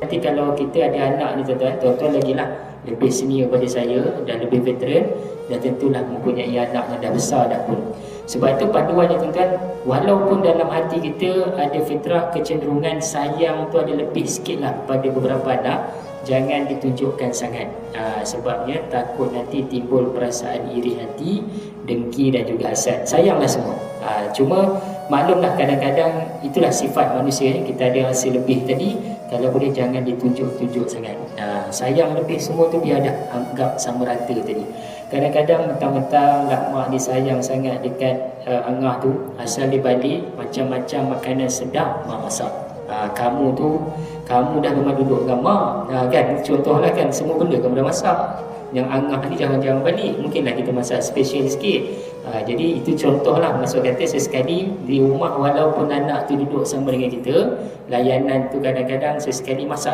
Nanti kalau kita ada anak ni tuan-tuan lagi lah lebih senior pada saya dan lebih veteran, dan tentulah mempunyai anak yang dah besar dah pun. Sebab itu panduannya tuan-tuan, walaupun dalam hati kita ada fitrah kecenderungan sayang tu ada lebih sikit lah pada beberapa anak, jangan ditunjukkan sangat. Sebabnya takut nanti timbul perasaan iri hati, dengki dan juga hasad. Sayanglah semua. Cuma maklumlah kadang-kadang itulah sifat manusia ni, kita ada rasa lebih tadi, kalau boleh jangan ditunjuk-tunjuk sangat. Sayang lebih semua tu biar dah anggap sama rata tadi. Kadang-kadang mentang-mentang nak mak dia sayang sangat dekat angah tu, asal dia balik macam-macam makanan sedap mak masak. Kamu dah memang duduk dengan mak, kan, contohlah kan, semua benda kamu dah masak. Yang angah ni jangan balik, mungkinlah kita masak special sikit. Jadi itu contohlah, maksud kata sesekali di rumah walaupun anak tu duduk sama dengan kita, layanan tu kadang-kadang sesekali masak